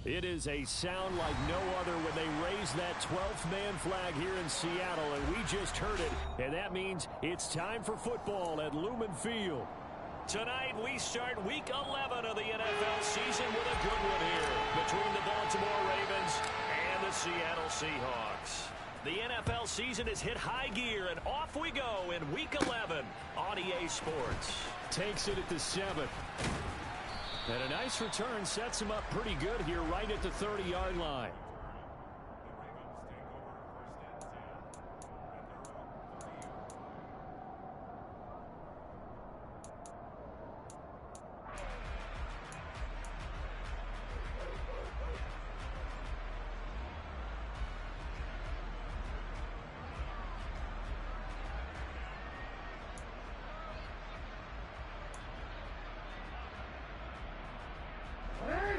It is a sound like no other when they raise that 12th man flag here in Seattle, and we just heard it, and that means it's time for football at Lumen Field. Tonight we start Week 11 of the NFL season with a good one here between the Baltimore Ravens and the Seattle Seahawks. The NFL season has hit high gear, and off we go in Week 11 on EA Sports. Takes it at the 7. And a nice return sets him up pretty good here right at the 30-yard line.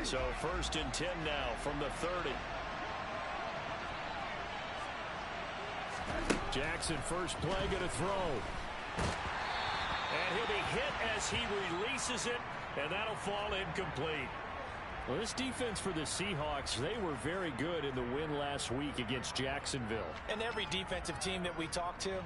So 1st and 10 now from the 30. Jackson first play going to throw. And he'll be hit as he releases it, and that'll fall incomplete. Well, this defense for the Seahawks, they were very good in the win last week against Jacksonville. And every defensive team that we talk to,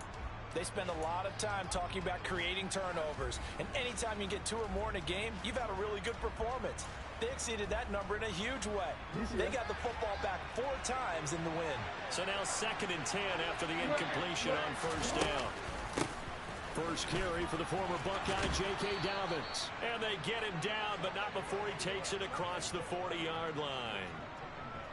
they spend a lot of time talking about creating turnovers. And anytime you get 2 or more in a game, you've had a really good performance. They exceeded that number in a huge way. They got the football back 4 times in the win. So now 2nd and 10 after the incompletion on 1st down. First carry for the former Buckeye, J.K. Dobbins. And they get him down, but not before he takes it across the 40-yard line.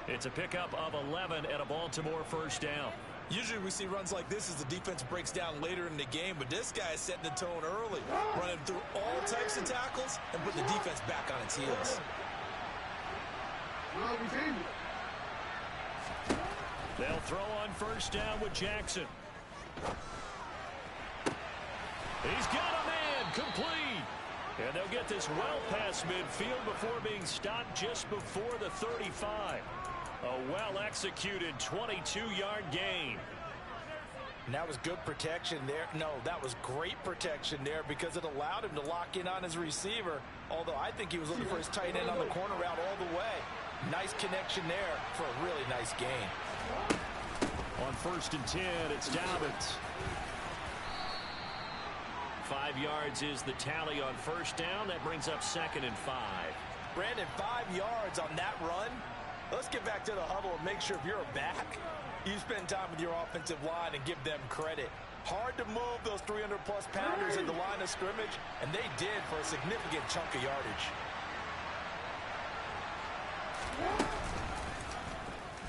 It's a pickup of 11 at a Baltimore 1st down. Usually we see runs like this as the defense breaks down later in the game, but this guy is setting the tone early, running through all types of tackles and putting the defense back on its heels. They'll throw on 1st down with Jackson. He's got a man, complete. And they'll get this well past midfield before being stopped just before the 35. A well-executed 22-yard gain. And that was good protection there. No, that was great protection there because it allowed him to lock in on his receiver, although I think he was looking for his tight end on the corner route all the way. Nice connection there for a really nice gain. On 1st and 10, it's Dobbins. 5 yards is the tally on 1st down. That brings up 2nd and 5. Brandon, 5 yards on that run. Let's get back to the huddle and make sure if you're a back, you spend time with your offensive line and give them credit. Hard to move those 300-plus pounders in the line of scrimmage, and they did for a significant chunk of yardage.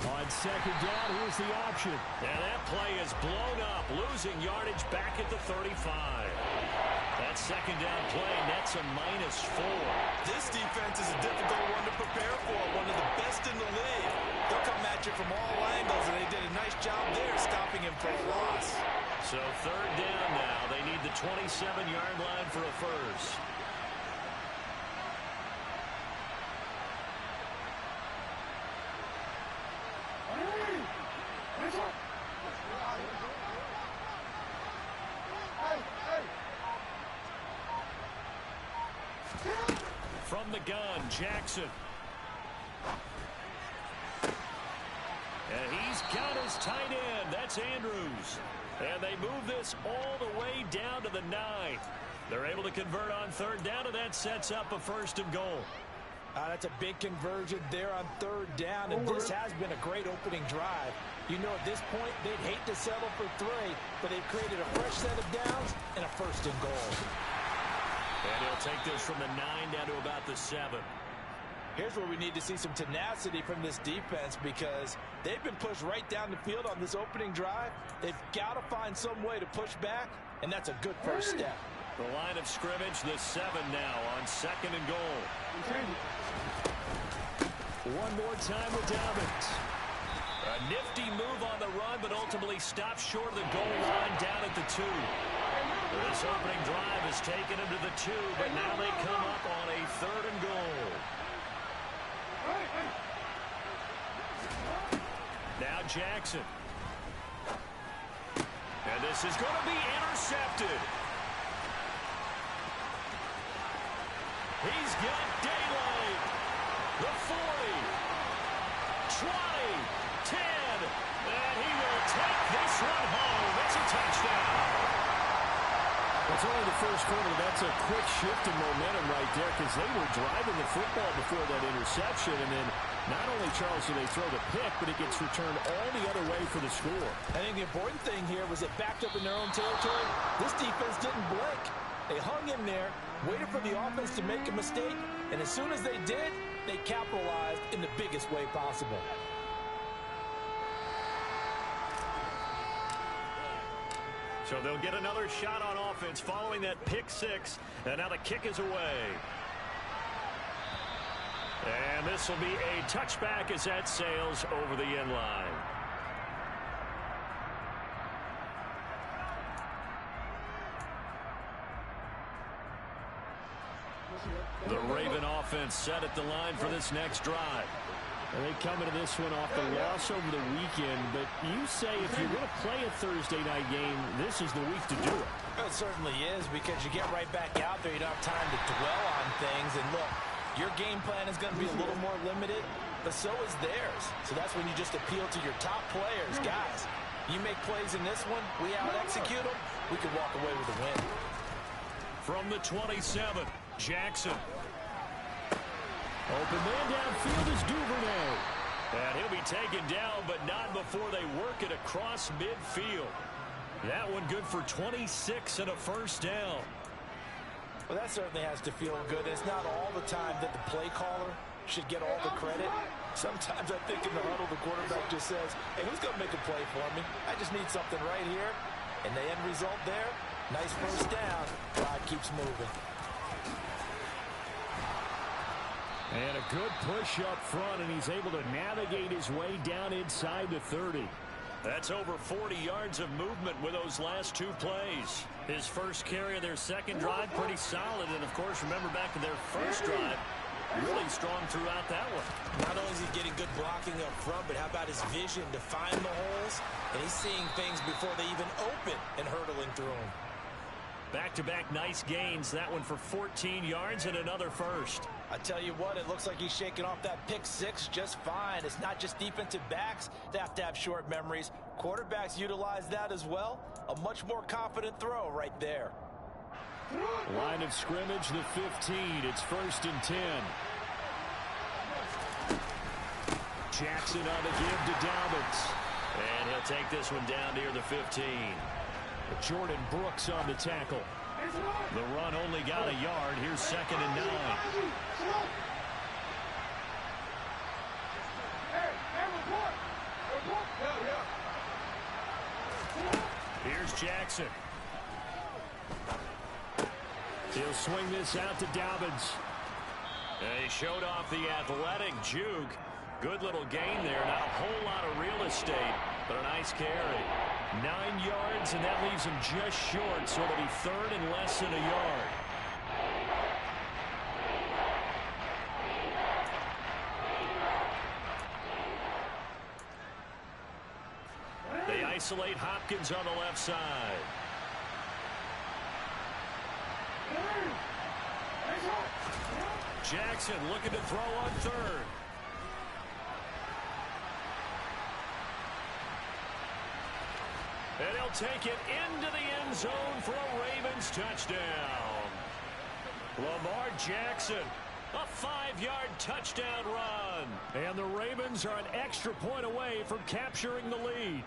On 2nd down, here's the option. And that play is blown up, losing yardage back at the 35. That 2nd down play nets a -4. This defense is a difficult one to prepare for, one of the best in the league. They'll come at you from all angles, and they did a nice job there stopping him for a loss. So 3rd down now. They need the 27-yard line for a first. From the gun, Jackson. And he's got his tight end. That's Andrews. And they move this all the way down to the 9. They're able to convert on 3rd down, and that sets up a 1st and goal. That's a big conversion there on 3rd down, and this has been a great opening drive. You know, at this point, they'd hate to settle for 3, but they've created a fresh set of downs and a 1st and goal. And he'll take this from the 9 down to about the 7. Here's where we need to see some tenacity from this defense because they've been pushed right down the field on this opening drive. They've got to find some way to push back, and that's a good first step. The line of scrimmage, the 7 now on 2nd and goal. One more time with Dobbins. A nifty move on the run, but ultimately stopped short of the goal line down at the 2. This opening drive has taken him to the 2, but now they come up on a 3rd and goal. Now Jackson. And this is going to be intercepted. He's got daylight. The 40. 10, and he will take this one home. It's a touchdown. It's only the first quarter. That's a quick shift in momentum right there because they were driving the football before that interception. And then not only, Charles, do they throw the pick, but it gets returned all the other way for the score. I think the important thing here was it backed up in their own territory. This defense didn't blink. They hung in there, waited for the offense to make a mistake, and as soon as they did, they capitalized in the biggest way possible. So they'll get another shot on offense following that pick six. And now the kick is away. And this will be a touchback as that sails over the end line. The Raven offense set at the line for this next drive. And they come into this one off the loss over the weekend, but you say if you're going to play a Thursday night game, this is the week to do it. It certainly is, because you get right back out there. You don't have time to dwell on things. And look, your game plan is going to be a little more limited, but so is theirs. So that's when you just appeal to your top players. Guys, you make plays in this one, we out-execute them, we can walk away with a win. From the 27, Jackson. Open man downfield is Duvernay. And he'll be taken down, but not before they work it across midfield. That one good for 26 and a first down. Well, that certainly has to feel good. It's not all the time that the play caller should get all the credit. Sometimes I think in the huddle, the quarterback just says, hey, who's going to make a play for me? I just need something right here. And the end result there, nice first down. Drive keeps moving. And a good push up front, and he's able to navigate his way down inside the 30. That's over 40 yards of movement with those last two plays. His first carry of their second drive, pretty solid. And, of course, remember back to their first drive, really strong throughout that one. Not only is he getting good blocking up front, but how about his vision to find the holes? And he's seeing things before they even open and hurtling through them. Back-to-back nice gains. That one for 14 yards and another first. I tell you what, it looks like he's shaking off that pick six just fine. It's not just defensive backs that have to have short memories. Quarterbacks utilize that as well. A much more confident throw right there. Line of scrimmage, the 15. It's 1st and 10. Jackson on the give to Dobbins. And he'll take this one down near the 15. Jordan Brooks on the tackle. The run only got a yard. Here's 2nd and 9. Here's Jackson. He'll swing this out to Dobbins. He showed off the athletic juke. Good little gain there. Not a whole lot of real estate, but a nice carry. 9 yards, and that leaves him just short, so it'll be 3rd and less than a yard. They isolate Hopkins on the left side. Jackson looking to throw on 3rd. And he'll take it into the end zone for a Ravens touchdown. Lamar Jackson, a 5-yard touchdown run. And the Ravens are an extra point away from capturing the lead.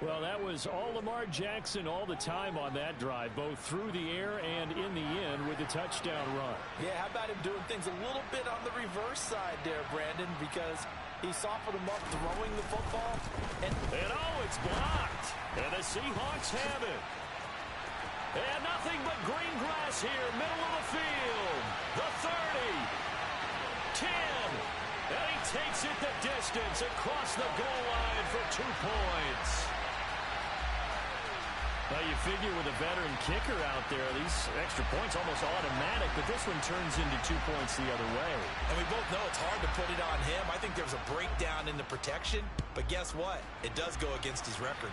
Well, that was all Lamar Jackson all the time on that drive, both through the air and in the end with the touchdown run. Yeah, how about him doing things a little bit on the reverse side there, Brandon, because he softened him up throwing the football. And oh, it's blocked. And the Seahawks have it. And nothing but green grass here, middle of the field. The 30. 10. And he takes it the distance across the goal line for 2 points. Well, you figure with a veteran kicker out there, these extra points almost automatic, but this one turns into 2 points the other way. And we both know it's hard to put it on him. I think there's a breakdown in the protection, but guess what? It does go against his record.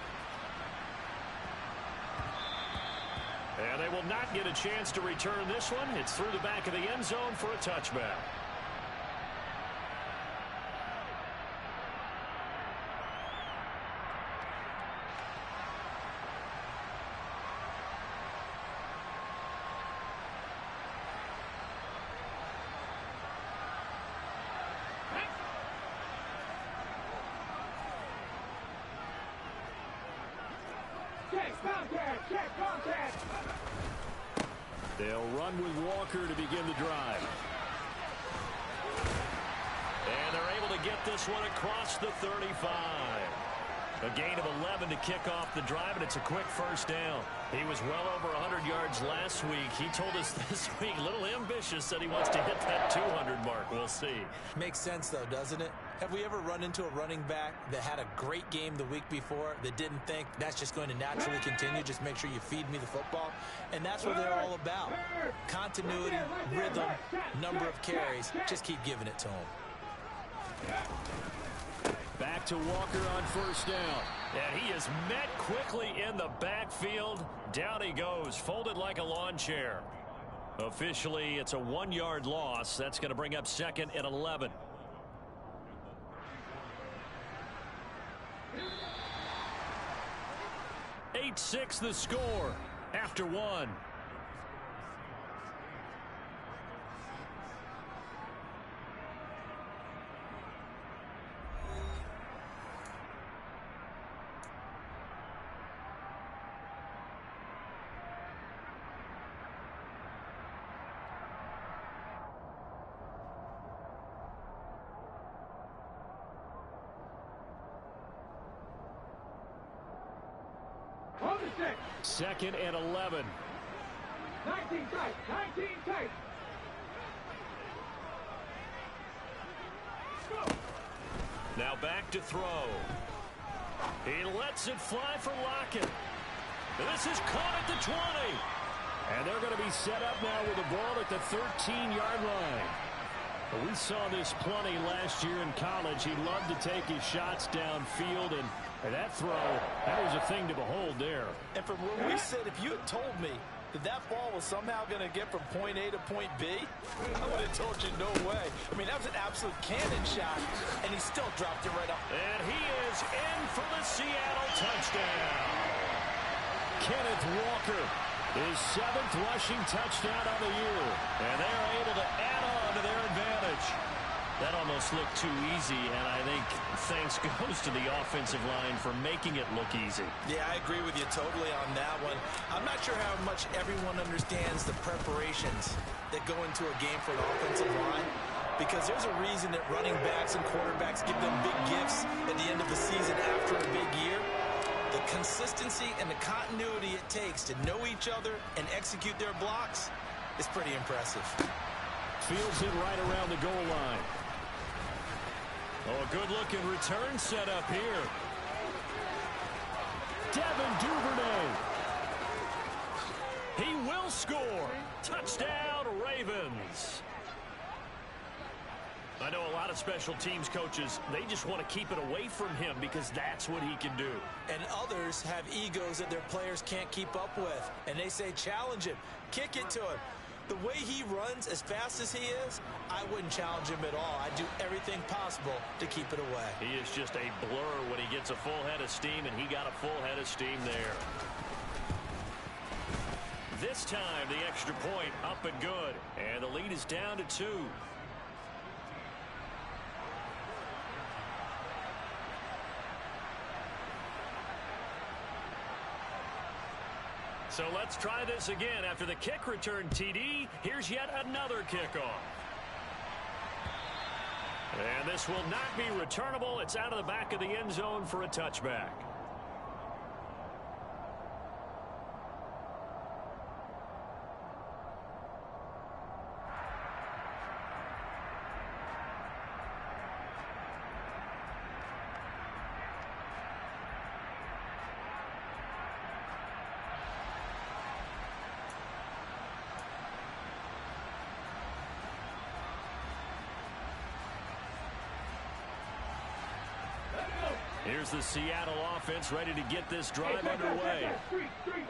And they will not get a chance to return this one. It's through the back of the end zone for a touchback. They'll run with Walker to begin the drive. And they're able to get this one across the 35. A gain of 11 to kick off the drive, and it's a quick first down. He was well over 100 yards last week. He told us this week, a little ambitious, that he wants to hit that 200 mark. We'll see. Makes sense, though, doesn't it? Have we ever run into a running back that had a great game the week before that didn't think that's just going to naturally continue? Just make sure you feed me the football. And that's what they're all about. Continuity, rhythm, number of carries. Just keep giving it to him. Back to Walker on first down. And he is met quickly in the backfield. Down he goes, folded like a lawn chair. Officially, it's a 1-yard loss. That's going to bring up 2nd and 11. (8-6) the score after 1. Second and 11. 19 tight. 19 tight. Now back to throw. He lets it fly for Lockett. This is caught at the 20. And they're going to be set up now with the ball at the 13-yard line. We saw this plenty last year in college. He loved to take his shots downfield, and that throw, that was a thing to behold there. And from where we said, if you had told me that ball was somehow going to get from point A to point B, I would have told you no way. I mean, that was an absolute cannon shot, and he still dropped it right off. And he is in for the Seattle touchdown. Kenneth Walker, his 7th rushing touchdown of the year. And they are able to add on to their advantage. That almost looked too easy, and I think thanks goes to the offensive line for making it look easy. Yeah, I agree with you totally on that one. I'm not sure how much everyone understands the preparations that go into a game for an offensive line, because there's a reason that running backs and quarterbacks give them big gifts at the end of the season after a big year. The consistency and the continuity it takes to know each other and execute their blocks is pretty impressive. Fields it right around the goal line. Oh, a good-looking return set up here. Devin Duvernay. He will score. Touchdown, Ravens. I know a lot of special teams coaches, they just want to keep it away from him because that's what he can do. And others have egos that their players can't keep up with. And they say, challenge him, kick it to him. The way he runs as fast as he is, I wouldn't challenge him at all. I'd do everything possible to keep it away. He is just a blur when he gets a full head of steam, and he got a full head of steam there. This time, the extra point up and good. And the lead is down to 2. So let's try this again. After the kick return TD, here's yet another kickoff. And this will not be returnable. It's out of the back of the end zone for a touchback. Here's the Seattle offense ready to get this drive underway.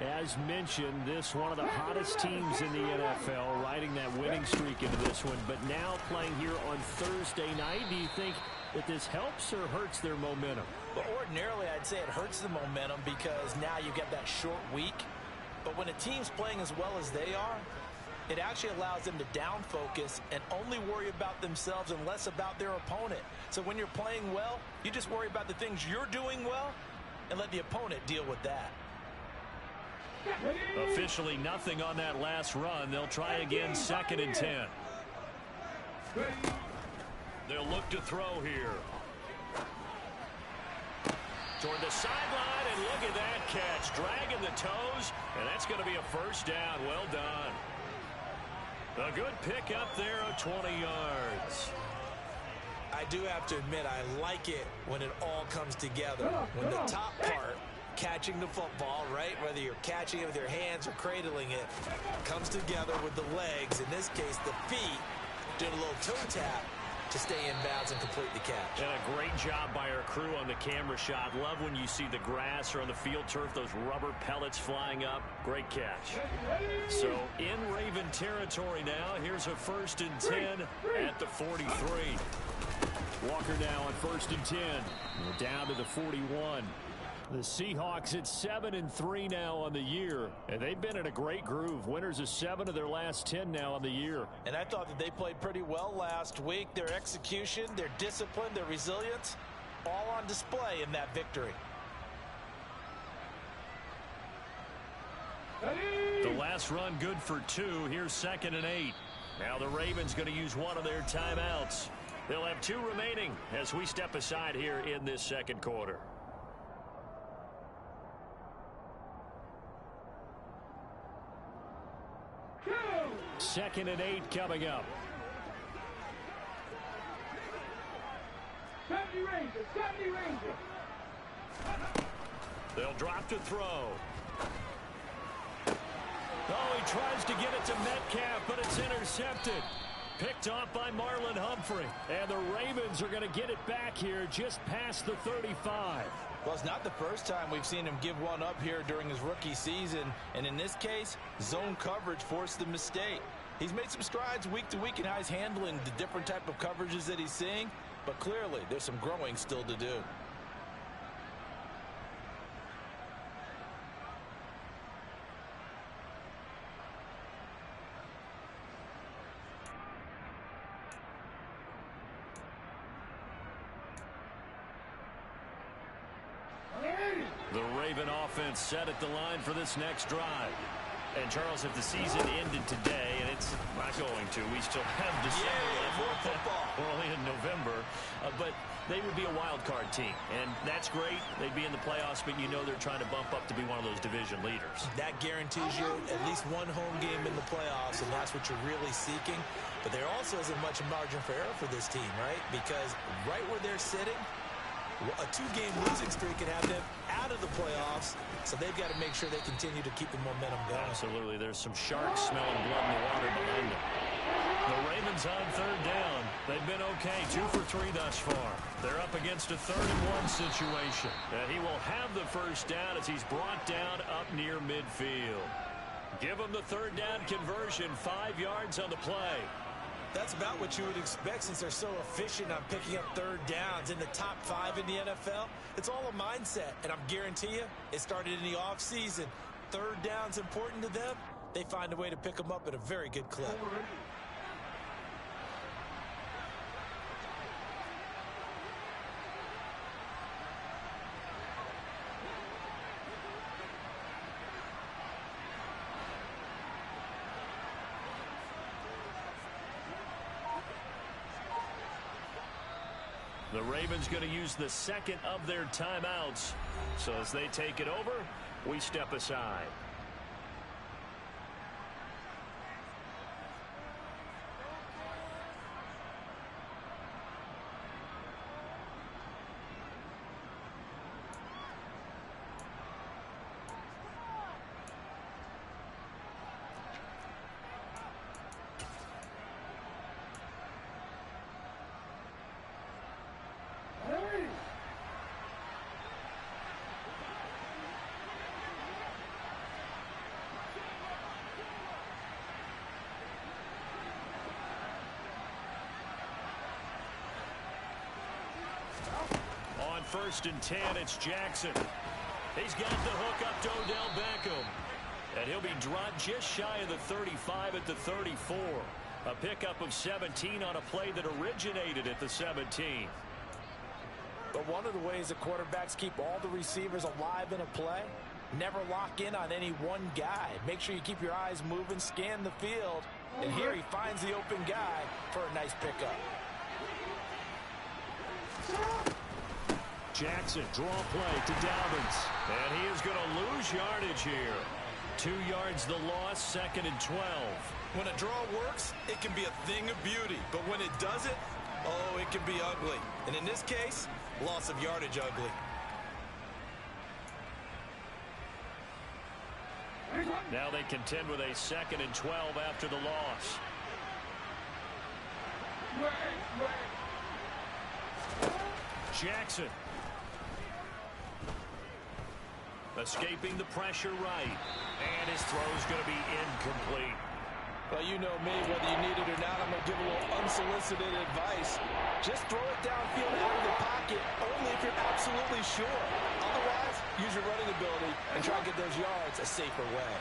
As mentioned, this one of the hottest teams in the NFL, riding that winning streak into this one, but now playing here on Thursday night. Do you think that this helps or hurts their momentum? Well, ordinarily, I'd say it hurts the momentum because now you get that short week. But when a team's playing as well as they are, it actually allows them to down focus and only worry about themselves and less about their opponent. So when you're playing well, you just worry about the things you're doing well and let the opponent deal with that. Officially nothing on that last run. They'll try again, 2nd and 10. They'll look to throw here. Toward the sideline, and look at that catch. Dragging the toes, and that's going to be a first down. Well done. A good pick up there of 20 yards. I do have to admit, I like it when it all comes together. When the top part, catching the football, right, whether you're catching it with your hands or cradling it, comes together with the legs. In this case, the feet, did a little toe tap to stay in bounds and complete the catch. And a great job by our crew on the camera shot. Love when you see the grass or on the field turf, those rubber pellets flying up. Great catch. So in Raven territory now, here's a 1st and 10 at the 43. Walker now on 1st and 10. We're down to the 41. The Seahawks at 7 and 3 now on the year, and they've been in a great groove. Winners of 7 of their last 10 now on the year. And I thought that they played pretty well last week. Their execution, their discipline, their resilience, all on display in that victory. The last run good for 2. Here's 2nd and 8. Now the Ravens going to use one of their timeouts. They'll have 2 remaining as we step aside here in this 2nd quarter. 2nd and 8 coming up. 70 Rangers, 70 Rangers. They'll drop to throw. Oh, he tries to get it to Metcalf, but it's intercepted. Picked off by Marlon Humphrey. And the Ravens are going to get it back here just past the 35. Well, it's not the first time we've seen him give one up here during his rookie season. And in this case, zone coverage forced the mistake. He's made some strides week to week in how he's handling the different type of coverages that he's seeing. But clearly, there's some growing still to do. The Raven offense set at the line for this next drive. And, Charles, if the season ended today, and it's not going to, we still have December left. More football. We're only in November. But they would be a wild card team. And that's great. They'd be in the playoffs, but you know they're trying to bump up to be one of those division leaders. That guarantees you at least one home game in the playoffs, and that's what you're really seeking. But there also isn't much margin for error for this team, right? Because right where they're sitting, a 2-game losing streak can have them out of the playoffs, so they've got to make sure they continue to keep the momentum going. Absolutely. There's some sharks smelling blood in the water behind them. The Ravens on 3rd down. They've been okay, 2 for 3 thus far. They're up against a 3rd and 1 situation. And he will have the first down as he's brought down up near midfield. Give him the 3rd down conversion, 5 yards on the play. That's about what you would expect since they're so efficient on picking up 3rd downs in the top 5 in the NFL. It's all a mindset, and I'm guarantee you it started in the offseason. 3rd down's important to them. They find a way to pick them up at a very good clip. The Ravens going to use the 2nd of their timeouts. So as they take it over, we step aside. On 1st and 10, it's Jackson. He's got the hook up to Odell Beckham. And he'll be dropped just shy of the 35 at the 34. A pickup of 17 on a play that originated at the 17. But one of the ways the quarterbacks keep all the receivers alive in a play Never lock in on any one guy. Make sure you keep your eyes moving, scan the field. And here he finds the open guy for a nice pickup. Jackson, draw play to Dobbins. And he is going to lose yardage here. 2 yards the loss, 2nd and 12. When a draw works, it can be a thing of beauty. But when it doesn't, oh, it can be ugly. And in this case, loss of yardage ugly. Now they contend with a 2nd and 12 after the loss. Jackson. Escaping the pressure right. And his throw is going to be incomplete. Well, you know me, whether you need it or not, I'm going to give a little unsolicited advice. Just throw it downfield out of the pocket, only if you're absolutely sure. Otherwise, use your running ability and try to get those yards a safer way.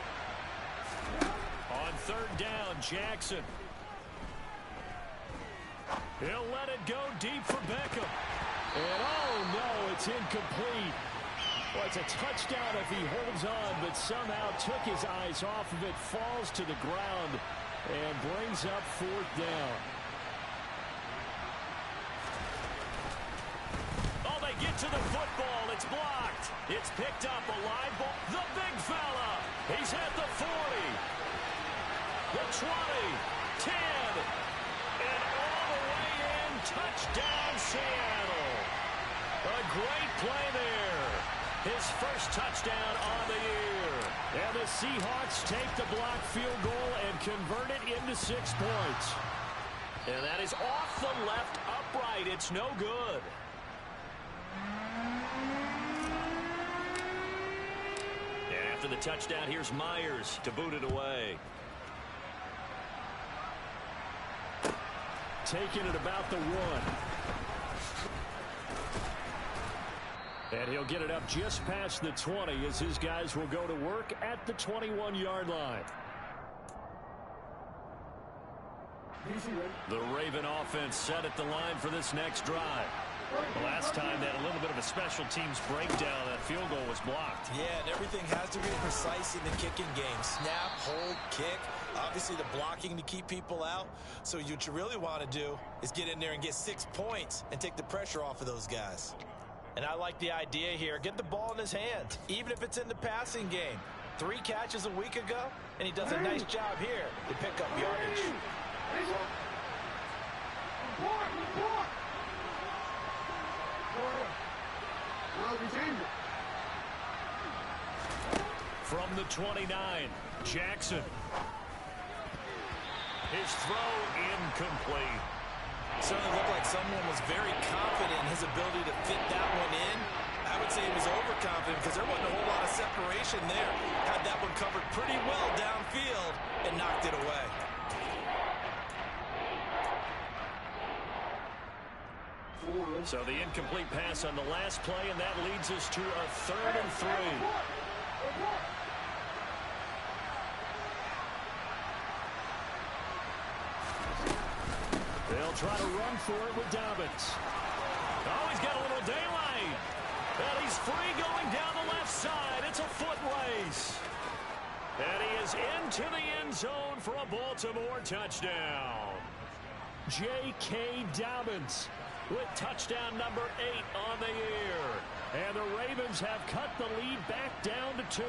On 3rd down, Jackson. He'll let it go deep for Beckham. And oh no, it's incomplete. Well, it's a touchdown if he holds on, but somehow took his eyes off of it, falls to the ground, and brings up 4th down. Oh, they get to the football. It's blocked. It's picked up, a live ball. The big fella. He's at the 40. The 20. 10. And all the way in. Touchdown, Seattle. A great play there. His first touchdown on the year. And the Seahawks take the blocked field goal and convert it into 6 points. And that is off the left upright. It's no good. And after the touchdown, here's Myers to boot it away. Taking it about the 1. And he'll get it up just past the 20 as his guys will go to work at the 21-yard line. The Raven offense set at the line for this next drive. Last time they had a little bit of a special teams breakdown. That field goal was blocked. Yeah, and everything has to be precise in the kicking game. Snap, hold, kick. Obviously the blocking to keep people out. So what you really want to do is get in there and get 6 points and take the pressure off of those guys. And I like the idea here. Get the ball in his hands, even if it's in the passing game. 3 catches a week ago, and he does a nice job here to pick up yardage. From the 29, Jackson. His throw incomplete. Certainly looked like someone was very confident in his ability to fit that one in. I would say he was overconfident because there wasn't a whole lot of separation there. Had that one covered pretty well downfield and knocked it away. So the incomplete pass on the last play, and that leads us to a 3rd and 3. They'll try to run for it with Dobbins. Oh, he's got a little daylight. And he's free going down the left side. It's a foot race. And he is into the end zone for a Baltimore touchdown. J.K. Dobbins with touchdown number 8 on the year. And the Ravens have cut the lead back down to 2.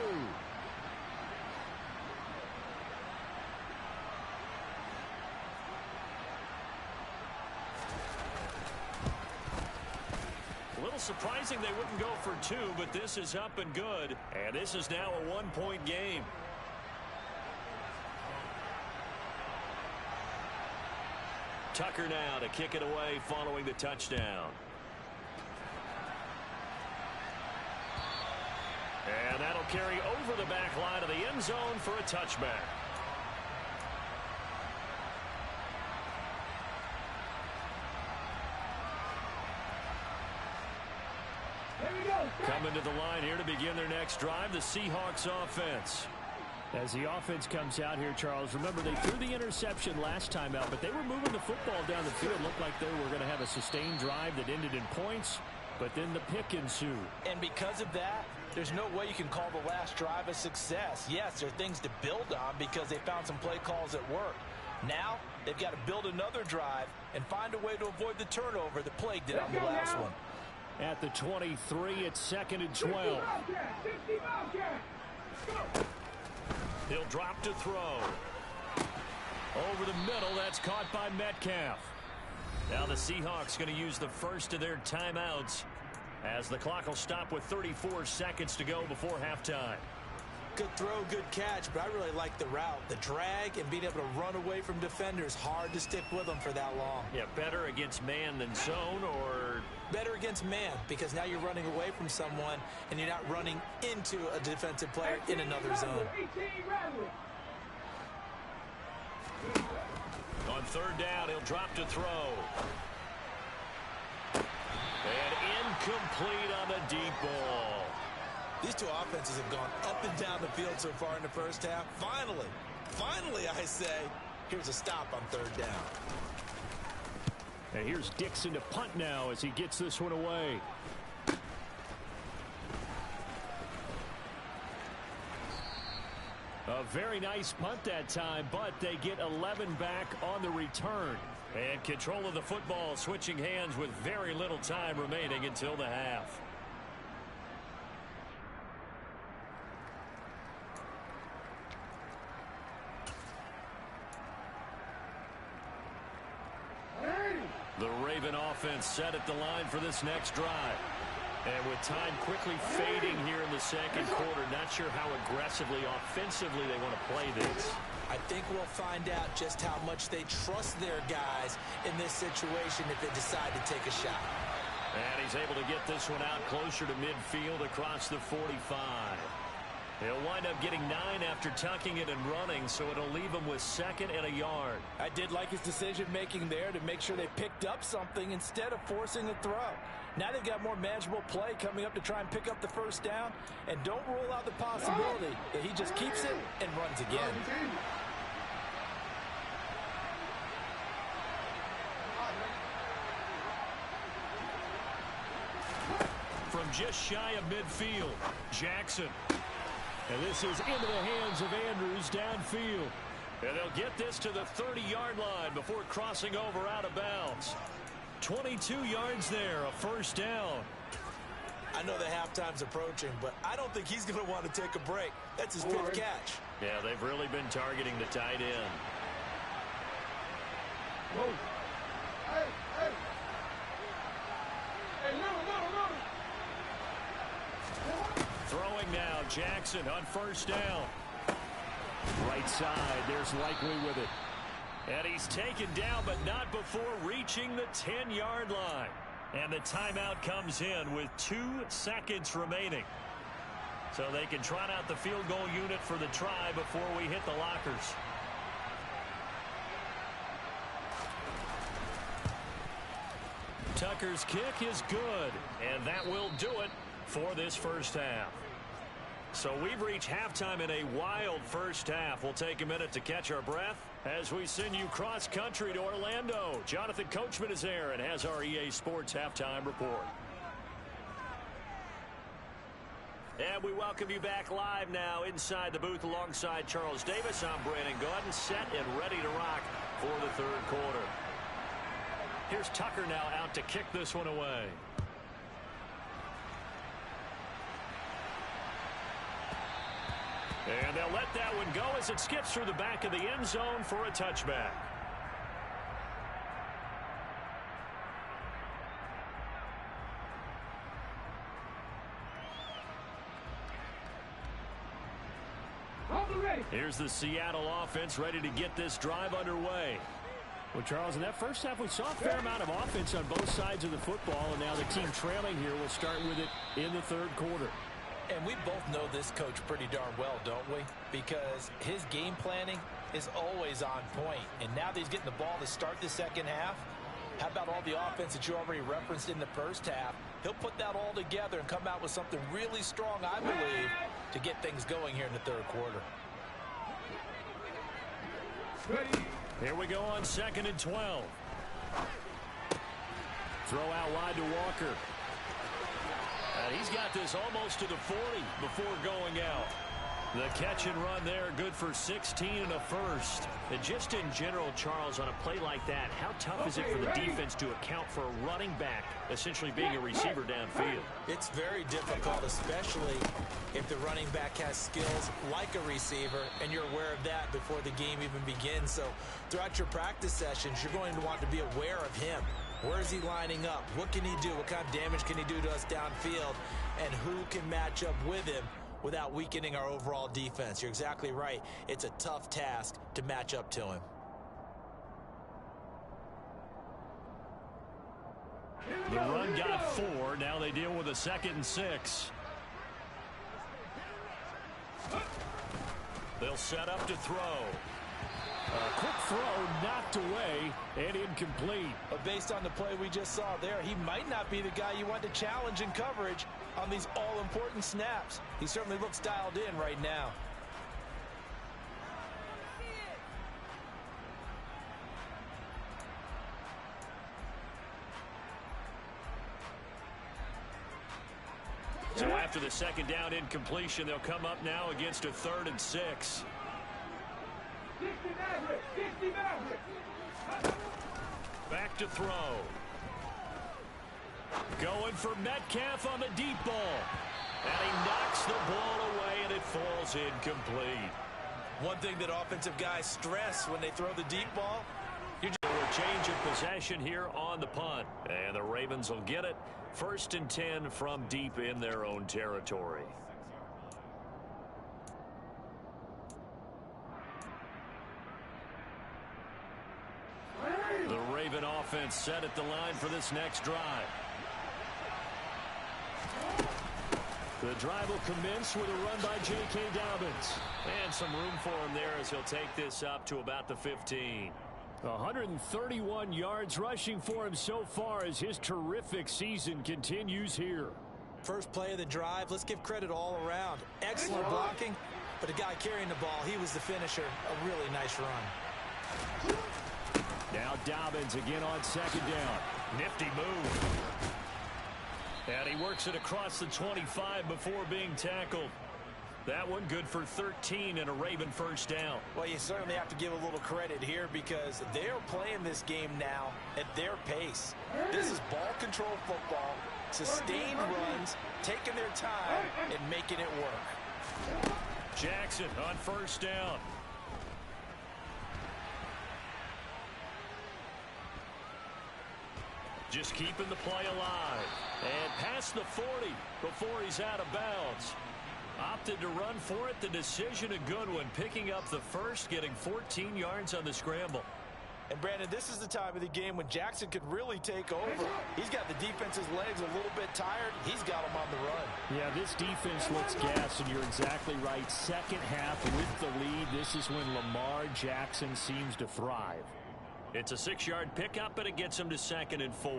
A little surprising they wouldn't go for 2, but this is up and good. And this is now a 1-point game. Tucker now to kick it away following the touchdown. And that'll carry over the back line of the end zone for a touchback. Coming to the line here to begin their next drive, the Seahawks offense. As the offense comes out here, Charles, remember they threw the interception last time out, but they were moving the football down the field. Looked like they were going to have a sustained drive that ended in points, but then the pick ensued. And because of that, there's no way you can call the last drive a success. Yes, there are things to build on because they found some play calls that work. Now, they've got to build another drive and find a way to avoid the turnover that plagued it on the last one. At the 23, it's 2nd and 12. He'll drop to throw. Over the middle, that's caught by Metcalf. Now the Seahawks going to use the first of their timeouts as the clock will stop with 34 seconds to go before halftime. Good throw, good catch, but I really like the route. The drag and being able to run away from defenders, hard to stick with them for that long. Yeah, better against man than zone, or? Better against man, because now you're running away from someone and you're not running into a defensive player in another zone. On 3rd down, he'll drop to throw. And incomplete on the deep ball. These two offenses have gone up and down the field so far in the first half. Finally, I say, here's a stop on 3rd down. And here's Dixon to punt now as he gets this one away. A very nice punt that time, but they get 11 back on the return. And control of the football switching hands with very little time remaining until the half. The Raven offense set at the line for this next drive. And with time quickly fading here in the second quarter, not sure how aggressively, offensively they want to play this. I think we'll find out just how much they trust their guys in this situation if they decide to take a shot. And he's able to get this one out closer to midfield across the 45. He'll wind up getting 9 after tucking it and running, so it'll leave him with 2nd and a yard. I did like his decision-making there to make sure they picked up something instead of forcing a throw. Now they've got more manageable play coming up to try and pick up the 1st down, and don't rule out the possibility that he just keeps it and runs again. From just shy of midfield, Jackson. And this is into the hands of Andrews downfield. And they'll get this to the 30-yard line before crossing over out of bounds. 22 yards there, a 1st down. I know the halftime's approaching, but I don't think he's going to want to take a break. That's his 5th catch. Yeah, they've really been targeting the tight end. Whoa. Hey, no. Throwing now, Jackson on 1st down. Right side, there's Likely with it. And he's taken down, but not before reaching the 10-yard line. And the timeout comes in with 2 seconds remaining. So they can trot out the field goal unit for the try before we hit the lockers. Tucker's kick is good, and that will do it for this first half. So we've reached halftime in a wild first half. We'll take a minute to catch our breath as we send you cross-country to Orlando. Jonathan Coachman is there and has our EA Sports halftime report. And we welcome you back live now inside the booth alongside Charles Davis. I'm Brandon Gaudin, set and ready to rock for the 3rd quarter. Here's Tucker now out to kick this one away. And they'll let that one go as it skips through the back of the end zone for a touchback. Here's the Seattle offense ready to get this drive underway. Well, Charles, in that first half, we saw a fair amount of offense on both sides of the football, and now the team trailing here will start with it in the 3rd quarter. And we both know this coach pretty darn well, don't we? Because his game planning is always on point. And now that he's getting the ball to start the second half, how about all the offense that you already referenced in the first half? He'll put that all together and come out with something really strong, I believe, to get things going here in the 3rd quarter. Here we go on 2nd and 12. Throw out wide to Walker. And he's got this almost to the 40 before going out. The catch and run there, good for 16 and a first. And just in general, Charles, on a play like that, how tough is it for the defense to account for a running back essentially being a receiver downfield? It's very difficult, especially if the running back has skills like a receiver, and you're aware of that before the game even begins. So throughout your practice sessions, you're going to want to be aware of him. Where is he lining up? What can he do? What kind of damage can he do to us downfield? And who can match up with him without weakening our overall defense? You're exactly right. It's a tough task to match up to him. The run got 4. Now they deal with a 2nd and 6. They'll set up to throw. A quick throw knocked away and incomplete. But based on the play we just saw there, he might not be the guy you want to challenge in coverage on these all-important snaps. He certainly looks dialed in right now. So after the 2nd down incompletion, they'll come up now against a 3rd and 6. Back to throw. Going for Metcalf on the deep ball. And he knocks the ball away, and it falls incomplete. One thing that offensive guys stress when they throw the deep ball, A change of possession here on the punt. And the Ravens will get it. 1st and 10 from deep in their own territory. The Raven offense set at the line for this next drive. The drive will commence with a run by J.K. Dobbins. And some room for him there as he'll take this up to about the 15. 131 yards rushing for him so far as his terrific season continues here. first play of the drive, let's give credit all around. Excellent blocking, but the guy carrying the ball, he was the finisher. A really nice run. Now Dobbins again on 2nd down. Nifty move. And he works it across the 25 before being tackled. That one good for 13 and a Raven 1st down. Well, you certainly have to give a little credit here because they're playing this game now at their pace. This is ball control football, sustained runs, taking their time and making it work. Jackson on 1st down. Just keeping the play alive. And past the 40 before he's out of bounds. Opted to run for it. The decision a good one. Picking up the first, getting 14 yards on the scramble. And Brandon, this is the time of the game when Jackson could really take over. He's got the defense's legs a little bit tired. He's got them on the run. Yeah, this defense looks gassed, and you're exactly right. Second half with the lead. This is when Lamar Jackson seems to thrive. It's a 6-yard pickup, and it gets him to 2nd and 4.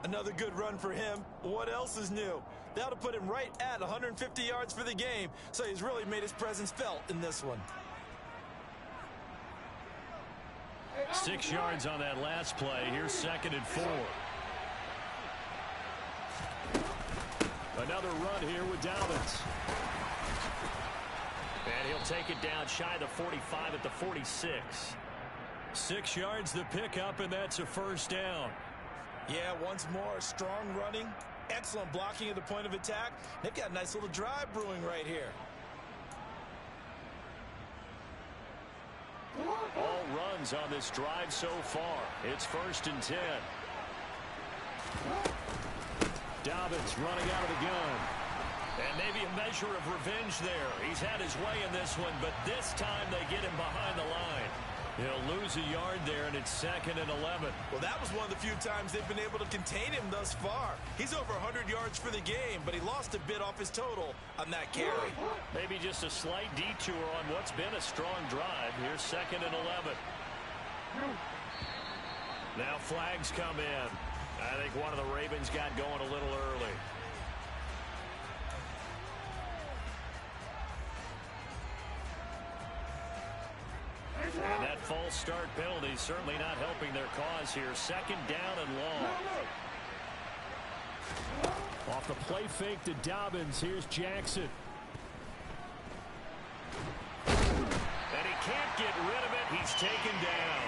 Another good run for him. What else is new? That'll put him right at 150 yards for the game, so he's really made his presence felt in this one. 6 yards on that last play. Here's 2nd and 4. Another run here with Dobbins. And he'll take it down shy of the 45 at the 46. 6 yards the pickup, and that's a 1st down. Yeah, once more, strong running, excellent blocking at the point of attack. They've got a nice little drive brewing right here. All runs on this drive so far. It's 1st and 10. Dobbins running out of the gun. And maybe a measure of revenge there. He's had his way in this one, but this time they get him behind the line. He'll lose a yard there, and it's 2nd and 11. Well, that was one of the few times they've been able to contain him thus far. He's over 100 yards for the game, but he lost a bit off his total on that carry. Maybe just a slight detour on what's been a strong drive. Here's 2nd and 11. Now flags come in. I think one of the Ravens got going a little early. And that false start penalty certainly not helping their cause here. 2nd down and long. Off the play fake to Dobbins. Here's Jackson. And he can't get rid of it. He's taken down.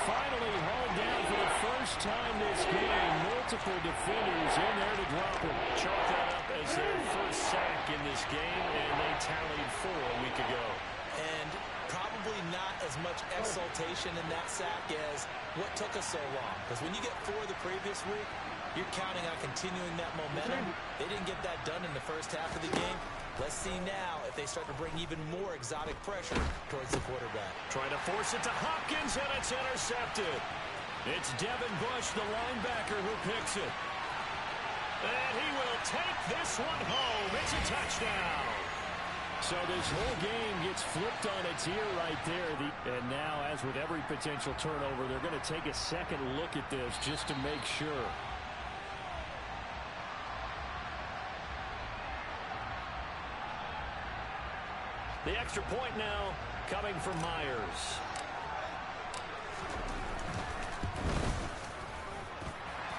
Finally hauled down for the first time this game. Multiple defenders in there to drop him. Chalk that up as their first sack in this game, and they tallied 4 a week ago. And probably not as much exultation in that sack as what took us so long. Because when you get 4 the previous week, you're counting on continuing that momentum. They didn't get that done in the first half of the game. Let's see now if they start to bring even more exotic pressure towards the quarterback. Trying to force it to Hopkins, and it's intercepted. It's Devin Bush, the linebacker, who picks it. And he will take this one home. It's a touchdown. So this whole game gets flipped on its ear right there. And now, as with every potential turnover, they're going to take a second look at this just to make sure. The extra point now coming from Myers.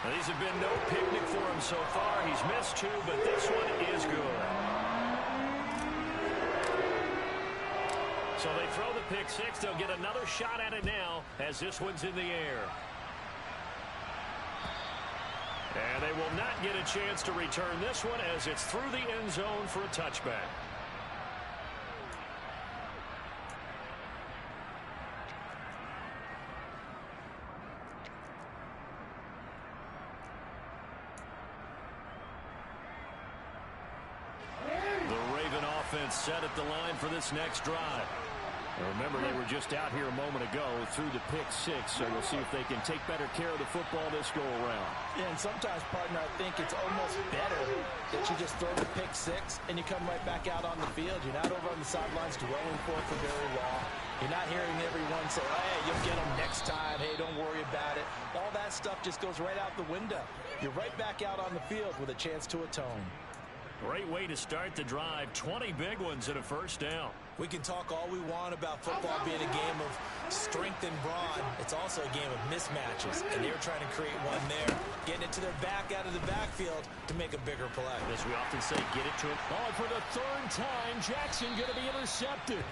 Now, these have been no picnic for him so far. He's missed 2, but this one is good. So they throw the pick 6. They'll get another shot at it now as this one's in the air. And they will not get a chance to return this one as it's through the end zone for a touchback. Set at the line for this next drive. And remember, they were just out here a moment ago through the pick 6, so we'll see if they can take better care of the football this go around. Yeah, and sometimes, partner, I think it's almost better that you just throw the pick 6 and you come right back out on the field. You're not over on the sidelines dwelling for very long. You're not hearing everyone say, oh, hey, you'll get them next time. Hey, don't worry about it. All that stuff just goes right out the window. You're right back out on the field with a chance to atone. Great way to start the drive. 20 big ones and a first down. We can talk all we want about football being a game of strength and brawn. It's also a game of mismatches, and they were trying to create one there, getting it to their back out of the backfield to make a bigger play. As we often say, get it to him. Oh, for the 3rd time, Jackson going to be intercepted.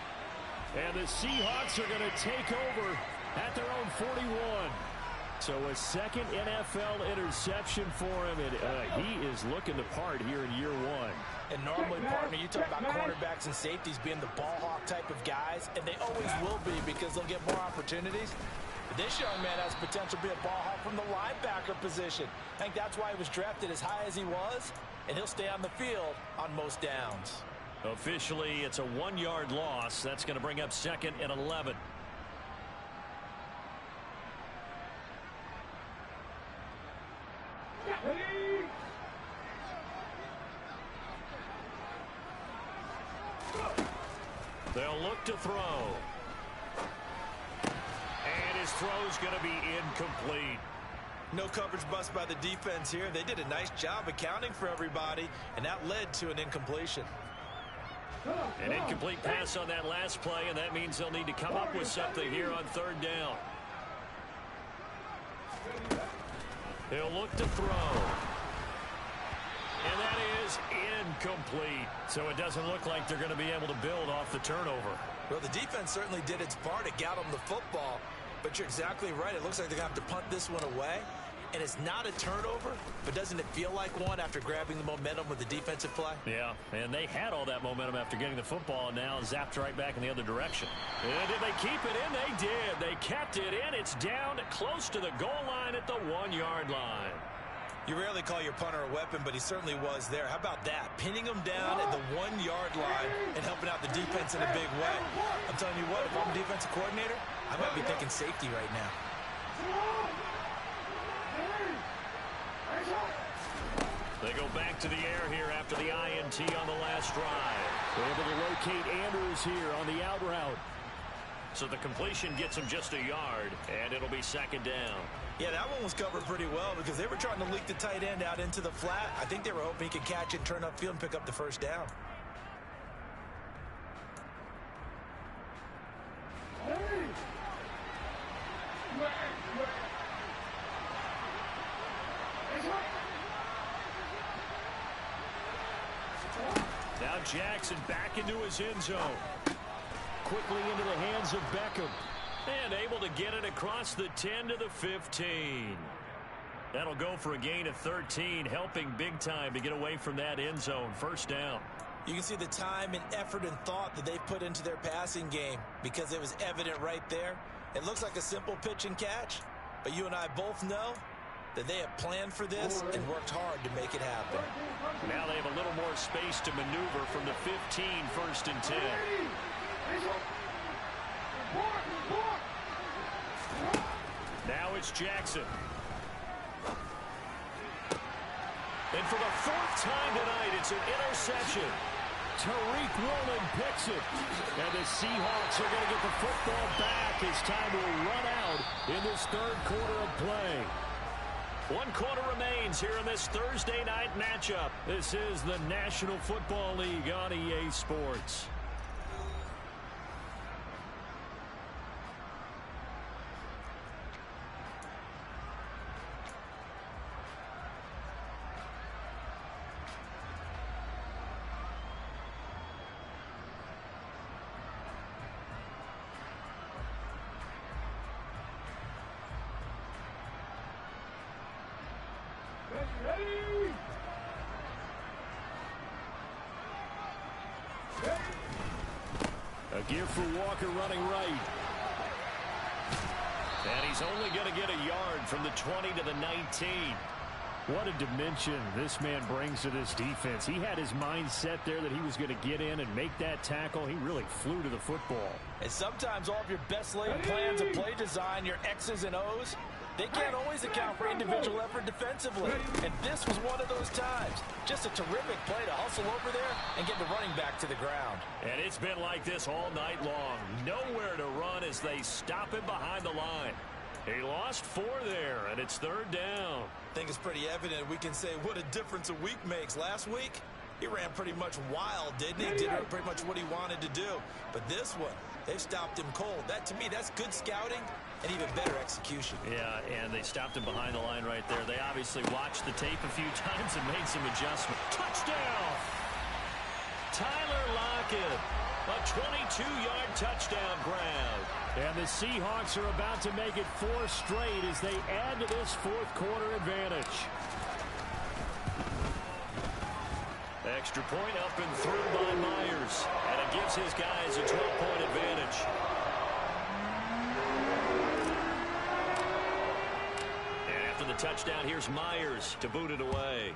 And the Seahawks are going to take over at their own 41. So a second NFL interception for him, and he is looking the part here in year 1. And normally, partner, you talk about cornerbacks and safeties being the ball hawk type of guys, and they always will be because they'll get more opportunities. But this young man has potential to be a ball hawk from the linebacker position. I think that's why he was drafted as high as he was, and he'll stay on the field on most downs. Officially, it's a 1-yard loss. That's going to bring up 2nd and 11. They'll look to throw. And his throw's going to be incomplete. No coverage bust by the defense here. They did a nice job accounting for everybody, and that led to an incompletion. An incomplete pass on that last play, and that means they'll need to come up with something here on 3rd down. He'll look to throw. And that is incomplete. So it doesn't look like they're going to be able to build off the turnover. Well, the defense certainly did its part to get them the football. But you're exactly right. It looks like they're going to have to punt this one away. And it's not a turnover, but doesn't it feel like one after grabbing the momentum with the defensive play? Yeah, and they had all that momentum after getting the football, and now zapped right back in the other direction. And did they keep it in? They did. They kept it in. It's down close to the goal line at the 1-yard line. You rarely call your punter a weapon, but he certainly was there. How about that? Pinning him down at the 1-yard line and helping out the defense in a big way. I'm telling you what, if I'm a defensive coordinator, I might be thinking safety right now. They go back to the air here after the INT on the last drive. They're able to locate Andrews here on the out route. So the completion gets him just a yard, and it'll be 2nd down. Yeah, that one was covered pretty well because they were trying to leak the tight end out into the flat. I think they were hoping he could catch it, turn upfield, and pick up the first down. Jackson back into his end zone. Quickly into the hands of Beckham. And able to get it across the 10 to the 15. That'll go for a gain of 13, helping big time to get away from that end zone. First down. You can see the time and effort and thought that they put into their passing game because it was evident right there. It looks like a simple pitch and catch, but you and I both know that they have planned for this and worked hard to make it happen. Now they have a little more space to maneuver from the 15, first and 10. Now it's Jackson. And for the fourth time tonight, it's an interception. Tariq Woolen picks it. And the Seahawks are going to get the football back as time will run out in this third quarter of play. 1 quarter remains here in this Thursday night matchup. This is the National Football League on EA Sports. A give for Walker running right. And he's only going to get a yard from the 20 to the 19. What a dimension this man brings to this defense. He had his mind set there that he was going to get in and make that tackle. He really flew to the football. And sometimes all of your best laid plans of play design, your X's and O's, they can't always account for individual effort defensively. And this was one of those times. Just a terrific play to hustle over there and get the running back to the ground. And it's been like this all night long. Nowhere to run as they stop him behind the line. He lost 4 there, and it's third down. I think it's pretty evident we can say what a difference a week makes. Last week, he ran pretty much wild, didn't he? Did pretty much what he wanted to do. But this one, they've stopped him cold. That, to me, that's good scouting and even better execution. Yeah, and they stopped him behind the line right there. They obviously watched the tape a few times and made some adjustments. Touchdown! Tyler Lockett, a 22-yard touchdown grab. And the Seahawks are about to make it 4 straight as they add to this fourth quarter advantage. Extra point up and through by Myers. And it gives his guys a 12-point advantage. And after the touchdown, here's Myers to boot it away.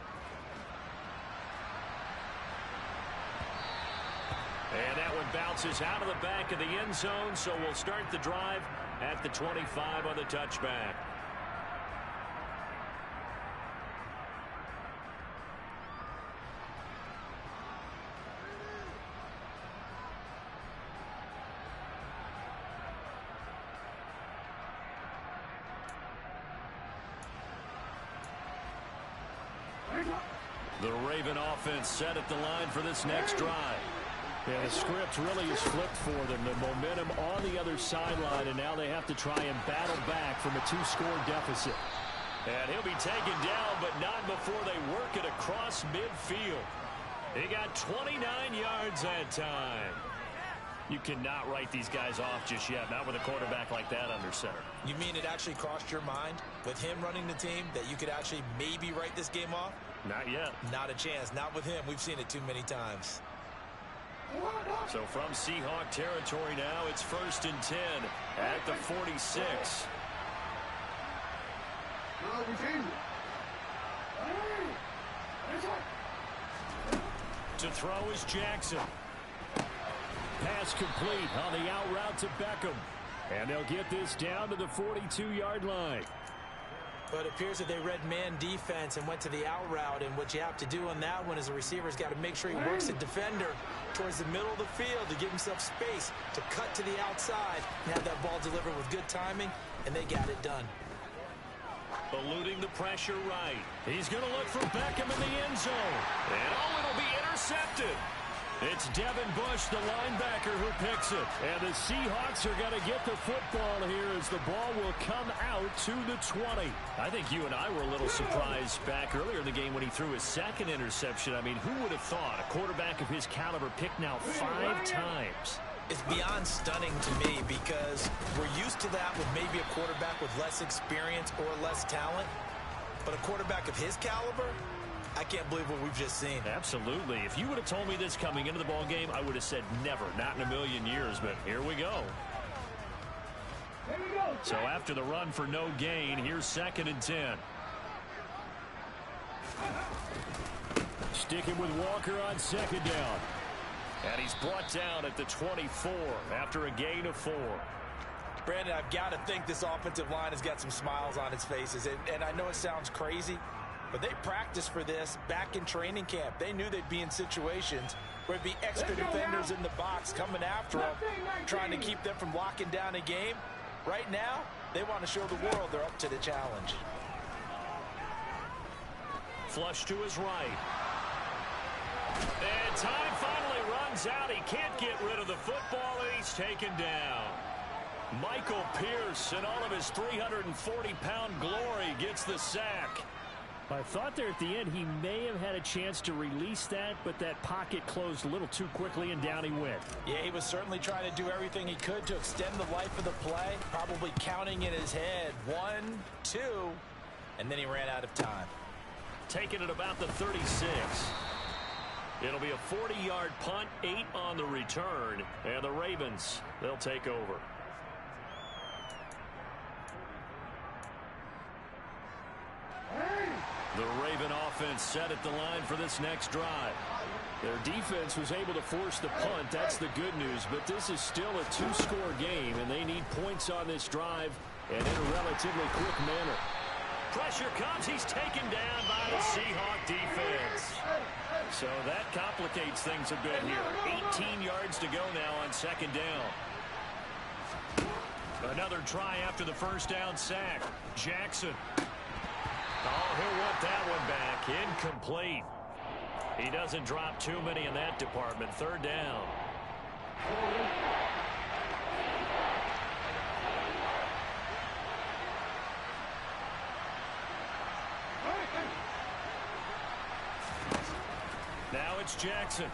And that one bounces out of the back of the end zone, so we'll start the drive at the 25 on the touchback. The Raven offense set at the line for this next drive. Yeah, the script really is flipped for them. The momentum on the other sideline, and now they have to try and battle back from a 2-score deficit. And he'll be taken down, but not before they work it across midfield. He got 29 yards that time. You cannot write these guys off just yet, not with a quarterback like that under center. You mean it actually crossed your mind with him running the team that you could actually maybe write this game off? Not yet. Not a chance. Not with him. We've seen it too many times. So from Seahawk territory now, it's 1st and 10 at the 46. To throw is Jackson. Pass complete on the out route to Beckham. And they'll get this down to the 42-yard line. But it appears that they read man defense and went to the out route. And what you have to do on that one is the receiver's got to make sure he works the defender towards the middle of the field to give himself space to cut to the outside and have that ball delivered with good timing, and they got it done. Eluding the pressure right. He's going to look for Beckham in the end zone. And it'll be intercepted. It's Devin Bush, the linebacker, who picks it. And the Seahawks are going to get the football here as the ball will come out to the 20. I think you and I were a little surprised back earlier in the game when he threw his second interception. I mean, who would have thought a quarterback of his caliber picked now 5 times? It's beyond stunning to me because we're used to that with maybe a quarterback with less experience or less talent. But a quarterback of his caliber, I can't believe what we've just seen. Absolutely. If you would have told me this coming into the ball game, I would have said never, not in a million years. But here we go. So after the run for no gain, here's 2nd and 10. Sticking with Walker on 2nd down. And he's brought down at the 24 after a gain of 4. Brandon, I've got to think this offensive line has got some smiles on its faces. And I know it sounds crazy, but they practiced for this back in training camp. They knew they'd be in situations where there'd be extra defenders in the box coming after them, trying to keep them from locking down a game. Right now, they want to show the world they're up to the challenge. Flush to his right. And time finally runs out. He can't get rid of the football, and he's taken down. Michael Pierce, in all of his 340-pound glory, gets the sack. I thought there at the end he may have had a chance to release that, but that pocket closed a little too quickly, and down he went. Yeah, he was certainly trying to do everything he could to extend the life of the play, probably counting in his head 1, 2, and then he ran out of time. Taking it about the 36. It'll be a 40-yard punt, 8 on the return, and the Ravens, they'll take over. The Raven offense set at the line for this next drive. Their defense was able to force the punt. That's the good news. But this is still a 2-score game, and they need points on this drive and in a relatively quick manner. Pressure comes. He's taken down by the Seahawk defense. So that complicates things a bit here. 18 yards to go now on 2nd down. Another try after the first down sack. Jackson. Oh, he'll want that one back. Incomplete. He doesn't drop too many in that department. 3rd down. Now it's Jackson.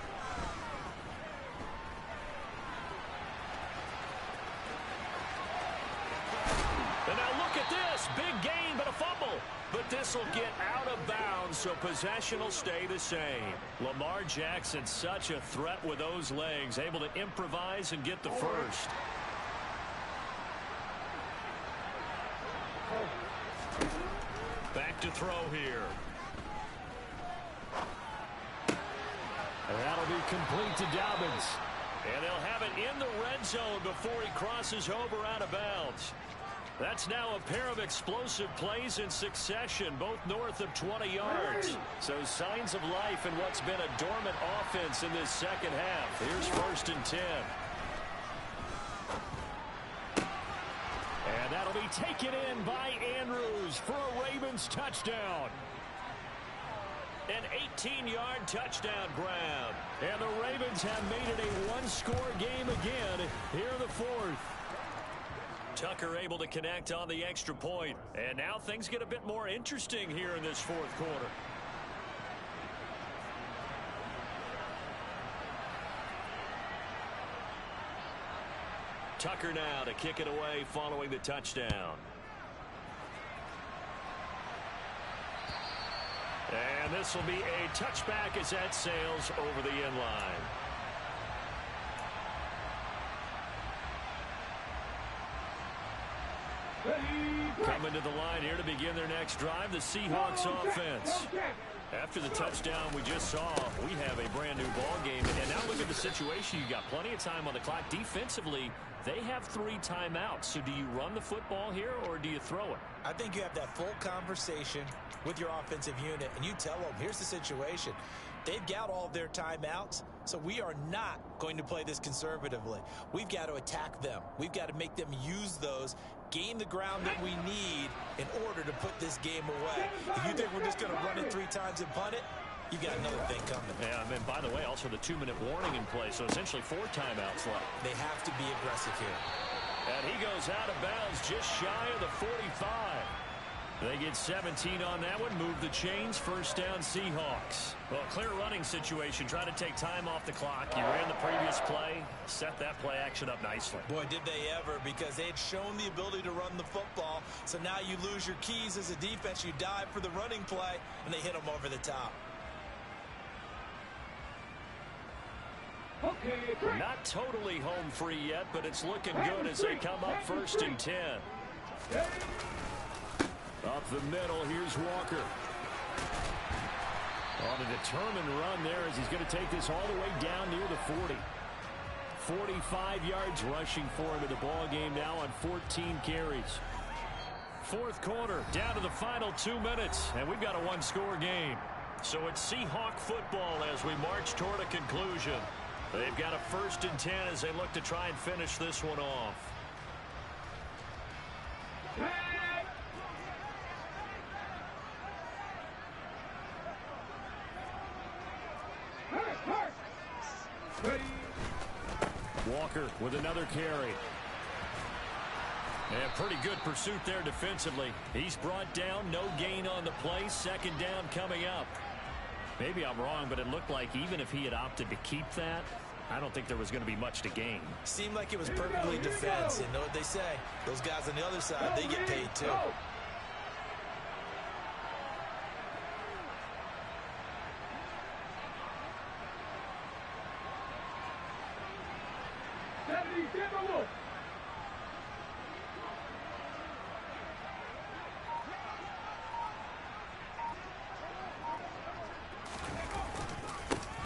And now look at this. Big gain, but a fumble. But this will get out of bounds, so possession will stay the same. Lamar Jackson, such a threat with those legs, able to improvise and get the first. Back to throw here. And that'll be complete to Dobbins. And they'll have it in the red zone before he crosses over out of bounds. That's now a pair of explosive plays in succession, both north of 20 yards. So signs of life in what's been a dormant offense in this second half. Here's 1st and 10. And that'll be taken in by Andrews for a Ravens touchdown. An 18-yard touchdown grab. And the Ravens have made it a 1-score game again here in the 4th. Tucker able to connect on the extra point. And now things get a bit more interesting here in this 4th quarter. Tucker now to kick it away following the touchdown. And this will be a touchback as that sails over the end line. Coming to the line here to begin their next drive, the Seahawks offense. After the touchdown we just saw, we have a brand new ball game. And now look at the situation. You got plenty of time on the clock. Defensively, they have 3 timeouts. So do you run the football here or do you throw it? I think you have that full conversation with your offensive unit, and you tell them, here's the situation. They've got all of their timeouts, so we are not going to play this conservatively. We've got to attack them. We've got to make them use those, gain the ground that we need in order to put this game away. If you think we're just going to run it 3 times and punt it, you got another thing coming. Yeah, and by the way, also the 2-minute warning in play, so essentially 4 timeouts left. They have to be aggressive here. And he goes out of bounds just shy of the 45. They get 17 on that one, move the chains, first down Seahawks. Well, clear running situation, try to take time off the clock. You ran the previous play, set that play action up nicely. Boy, did they ever, because they had shown the ability to run the football. So now you lose your keys as a defense, you dive for the running play, and they hit them over the top. Not totally home free yet, but it's looking good as they come up 1st and 10. Up the middle, here's Walker. On a determined run there as he's going to take this all the way down near the 40. 45 yards rushing for him in the ball game now on 14 carries. 4th quarter, down to the final 2 minutes, and we've got a 1-score game. So it's Seahawk football as we march toward a conclusion. They've got a 1st and 10 as they look to try and finish this one off. Walker with another carry. And pretty good pursuit there defensively. He's brought down, no gain on the play. 2nd down coming up. Maybe I'm wrong, but it looked like even if he had opted to keep that, I don't think there was going to be much to gain. Seemed like it was perfectly defense. You know what they say? Those guys on the other side, they get paid too.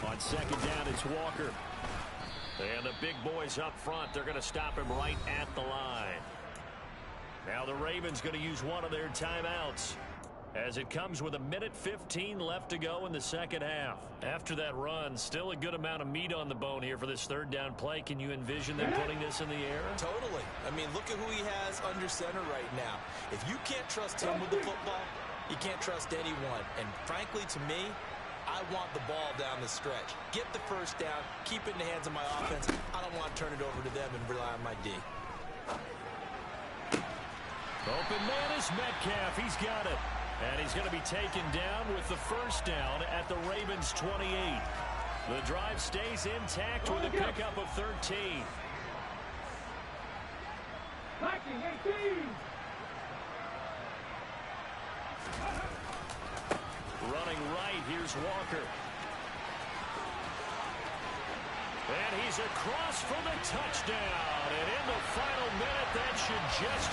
On 2nd down, it's Walker. And the big boys up front, they're going to stop him right at the line. Now the Ravens going to use one of their timeouts as it comes with 1:15 left to go in the 2nd half. After that run, still a good amount of meat on the bone here for this 3rd down play. Can you envision them putting this in the air? Totally. I mean, look at who he has under center right now. If you can't trust him with the football, you can't trust anyone. And frankly, to me, I want the ball down the stretch. Get the 1st down, keep it in the hands of my offense. I don't want to turn it over to them and rely on my D. Open man is Metcalf. He's got it. And he's going to be taken down with the 1st down at the Ravens' 28. The drive stays intact with a pickup of 13. Running right, here's Walker. And he's across for the touchdown. And in the final minute, that should just...